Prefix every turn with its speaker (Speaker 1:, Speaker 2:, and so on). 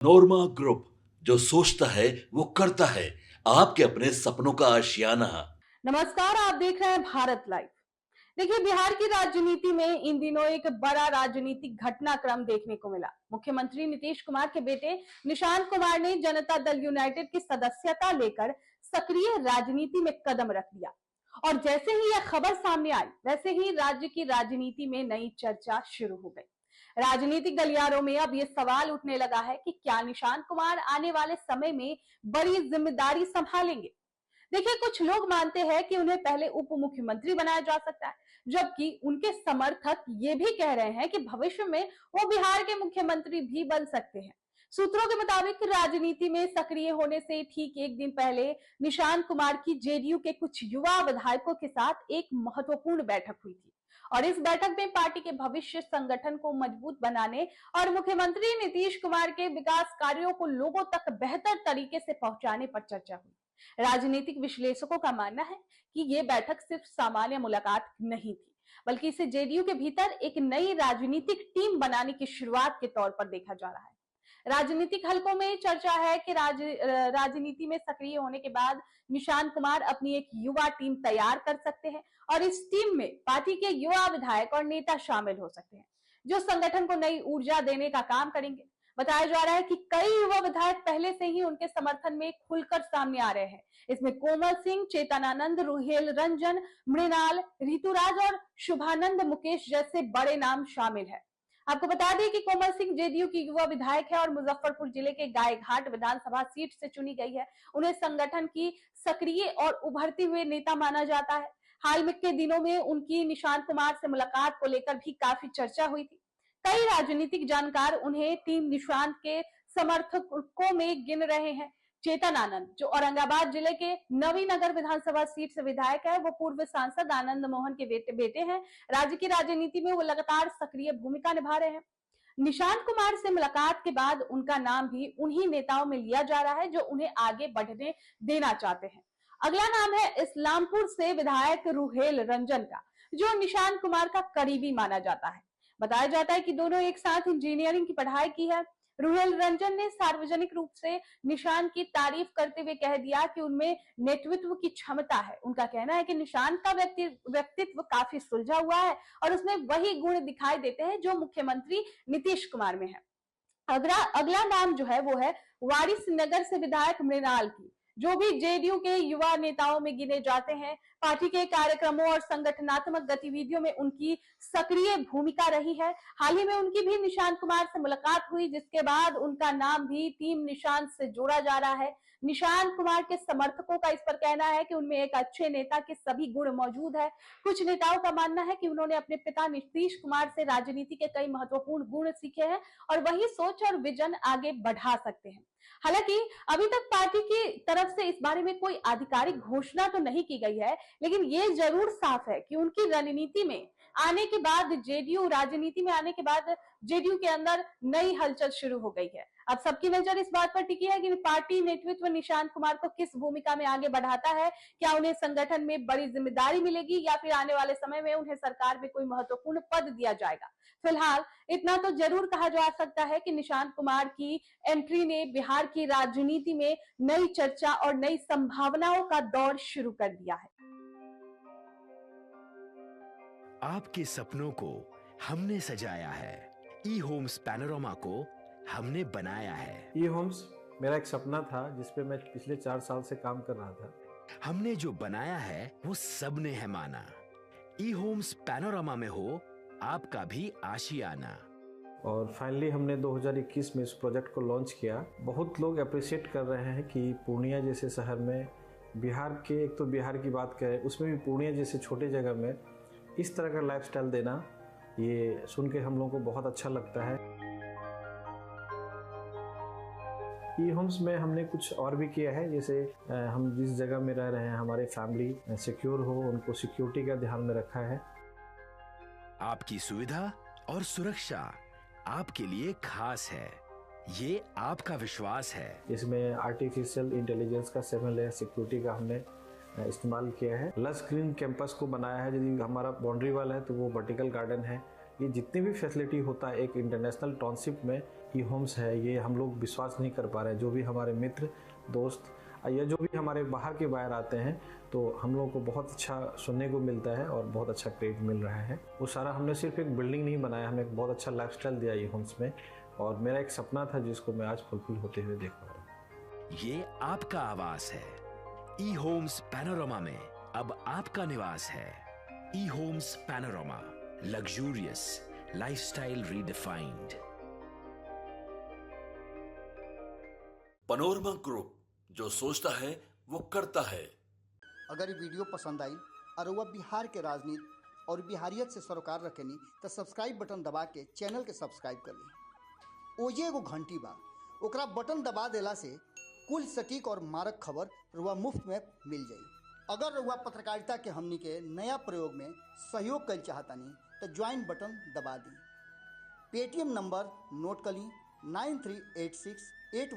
Speaker 1: नोरमा group, जो सोचता है वो करता है। आपके अपने सपनों का आशियाना।
Speaker 2: नमस्कार, आप देख रहे हैं भारत लाइव। देखिए, बिहार की राजनीति में इन दिनों एक बड़ा राजनीतिक घटनाक्रम देखने को मिला। मुख्यमंत्री नीतीश कुमार के बेटे निशांत कुमार ने जनता दल यूनाइटेड की सदस्यता लेकर सक्रिय राजनीति में कदम रख दिया। और जैसे ही यह खबर सामने आई, वैसे ही राज्य की राजनीति में नई चर्चा शुरू हो गई। राजनीतिक गलियारों में अब ये सवाल उठने लगा है कि क्या निशांत कुमार आने वाले समय में बड़ी जिम्मेदारी संभालेंगे। देखिए, कुछ लोग मानते हैं कि उन्हें पहले उप मुख्यमंत्री बनाया जा सकता है, जबकि उनके समर्थक ये भी कह रहे हैं कि भविष्य में वो बिहार के मुख्यमंत्री भी बन सकते हैं। सूत्रों के मुताबिक राजनीति में सक्रिय होने से ठीक एक दिन पहले निशांत कुमार की जेडीयू के कुछ युवा विधायकों के साथ एक महत्वपूर्ण बैठक हुई थी। और इस बैठक में पार्टी के भविष्य संगठन को मजबूत बनाने और मुख्यमंत्री नीतीश कुमार के विकास कार्यों को लोगों तक बेहतर तरीके से पहुंचाने पर चर्चा हुई। राजनीतिक विश्लेषकों का मानना है कि ये बैठक सिर्फ सामान्य मुलाकात नहीं थी, बल्कि इसे जेडीयू के भीतर एक नई राजनीतिक टीम बनाने की शुरुआत के तौर पर देखा जा रहा है। राजनीतिक हलकों में चर्चा है कि राजनीति में सक्रिय होने के बाद निशांत कुमार अपनी एक युवा टीम तैयार कर सकते हैं और इस टीम में पार्टी के युवा विधायक और नेता शामिल हो सकते हैं, जो संगठन को नई ऊर्जा देने का काम करेंगे। बताया जा रहा है कि कई युवा विधायक पहले से ही उनके समर्थन में खुलकर सामने आ रहे हैं। इसमें कोमल सिंह, चेतनानंद, रुहेल रंजन, मृणाल, ऋतुराज और शुभानंद मुकेश जैसे बड़े नाम शामिल है। आपको बता दें कि कोमल सिंह जेडीयू की युवा विधायक है और मुजफ्फरपुर जिले के गायघाट विधानसभा सीट से चुनी गई है। उन्हें संगठन की सक्रिय और उभरते हुए नेता माना जाता है। हाल में के दिनों में उनकी निशांत कुमार से मुलाकात को लेकर भी काफी चर्चा हुई थी। कई राजनीतिक जानकार उन्हें टीम निशांत के समर्थकों में गिन रहे हैं। चेतन आनंद, जो औरंगाबाद जिले के नवीनगर विधानसभा सीट से विधायक है, वो पूर्व सांसद आनंद मोहन के बेटे हैं। राज्य की राजनीति में वो लगातार सक्रिय भूमिका निभा रहे हैं। निशांत कुमार से मुलाकात के बाद उनका नाम भी उन्हीं नेताओं में लिया जा रहा है जो उन्हें आगे बढ़ने देना चाहते हैं। अगला नाम है इस्लामपुर से विधायक रुहेल रंजन का, जो निशांत कुमार का करीबी माना जाता है। बताया जाता है कि दोनों एक साथ इंजीनियरिंग की पढ़ाई की है। रुहेल रंजन ने सार्वजनिक रूप से निशांत की तारीफ करते हुए कह दिया कि उनमें नेतृत्व की क्षमता है। उनका कहना है कि निशांत का व्यक्तित्व काफी सुलझा हुआ है और उसमें वही गुण दिखाई देते हैं जो मुख्यमंत्री नीतीश कुमार में है। अगला नाम जो है वो है वारिसनगर से विधायक मृणाल की, जो भी जेडीयू के युवा नेताओं में गिने जाते हैं। पार्टी के कार्यक्रमों और संगठनात्मक गतिविधियों में उनकी सक्रिय भूमिका रही है। हाल ही में उनकी भी निशांत कुमार से मुलाकात हुई, जिसके बाद उनका नाम भी टीम निशांत से जोड़ा जा रहा है। निशांत कुमार के समर्थकों का इस पर कहना है कि उनमें एक अच्छे नेता के सभी गुण मौजूद है। कुछ नेताओं का मानना है कि उन्होंने अपने पिता नीतीश कुमार से राजनीति के कई महत्वपूर्ण गुण सीखे हैं और वही सोच और विजन आगे बढ़ा सकते हैं। हालांकि अभी तक पार्टी की तरफ से इस बारे में कोई आधिकारिक घोषणा तो नहीं की गई है, लेकिन ये जरूर साफ है कि उनकी रणनीति में आने के बाद जेडीयू राजनीति में आने के बाद जेडीयू के अंदर नई हलचल शुरू हो गई है। अब सबकी नजर इस बात पर टिकी है कि पार्टी नेतृत्व निशांत कुमार को किस भूमिका में आगे बढ़ाता है। क्या उन्हें संगठन में बड़ी जिम्मेदारी मिलेगी या फिर आने वाले समय में उन्हें सरकार में कोई महत्वपूर्ण पद दिया जाएगा। फिलहाल इतना तो जरूर कहा जा सकता है कि निशांत कुमार की एंट्री ने बिहार की राजनीति में नई चर्चा और नई संभावनाओं का दौर शुरू कर दिया है।
Speaker 3: आपके सपनों को हमने सजाया है, ई होम्स पैनोरामा को हमने बनाया है।
Speaker 4: ई होम्स मेरा एक सपना था जिस पे मैं पिछले 4 साल से काम कर रहा था।
Speaker 3: हमने जो बनाया है वो सबने है माना। ई होम्स पैनोरामा में हो आपका भी आशियाना।
Speaker 4: और फाइनली हमने 2021 में इस प्रोजेक्ट को लॉन्च किया। बहुत लोग अप्रिशिएट कर रहे हैं कि पूर्णिया जैसे शहर में, बिहार के, एक तो बिहार की बात करें उसमें भी पूर्णिया जैसे छोटे जगह में इस तरह का लाइफस्टाइल देना, ये सुन के हम लोगों को बहुत अच्छा लगता है। ई होम्स में हमने कुछ और भी किया है, जैसे हम जिस जगह में रह रहे हैं हमारी फैमिली सिक्योर हो, उनको सिक्योरिटी का ध्यान में रखा है।
Speaker 3: आपकी सुविधा और सुरक्षा आपके लिए खास है, ये आपका विश्वास है।
Speaker 4: इसमें आर्टिफिशियल इंटेलिजेंस का 7 लेयर सिक्योरिटी का हमने इस्तेमाल किया है। लस ग्रीन कैंपस को बनाया है। यदि हमारा बाउंड्री वाल है तो वो वर्टिकल गार्डन है। ये जितनी भी फैसिलिटी होता है एक इंटरनेशनल टाउनशिप में, ई होम्स है, ये हम लोग विश्वास नहीं कर पा रहे हैं। जो भी हमारे मित्र दोस्त या जो भी हमारे बाहर के बाहर आते हैं तो हम लोगों को बहुत अच्छा सुनने को मिलता है और बहुत अच्छा क्रेडिट मिल रहा है। वो सारा हमने सिर्फ एक बिल्डिंग नहीं बनाया, हमें एक बहुत अच्छा लाइफस्टाइल दिया ई होम्स में, और मेरा एक सपना था जिसको मैं आज फुलफिल होते हुए देख पा रहा हूँ।
Speaker 3: ये आपका आवास है। ई होम्स पैनोरामा में अब आपका निवास है। E homes Panorama, luxurious lifestyle redefined.
Speaker 1: Panorama group, जो सोचता है वो करता है।
Speaker 5: अगर ये वीडियो पसंद आई और वह बिहार के राजनीति और बिहारियत से सरोकार रखेनी तो सब्सक्राइब बटन दबा के चैनल के सब्सक्राइब कर ली। ओजे एगो घंटी बा, ओकरा बटन दबा देला से कुल सटीक और मारक खबर रुआ मुफ्त में मिल जाई। अगर रुआ पत्रकारिता के हमनी के नया प्रयोग में सहयोग कर चाहतानी तो ज्वाइन बटन दबा दी। पेटीएम नंबर नोट कर ली 938681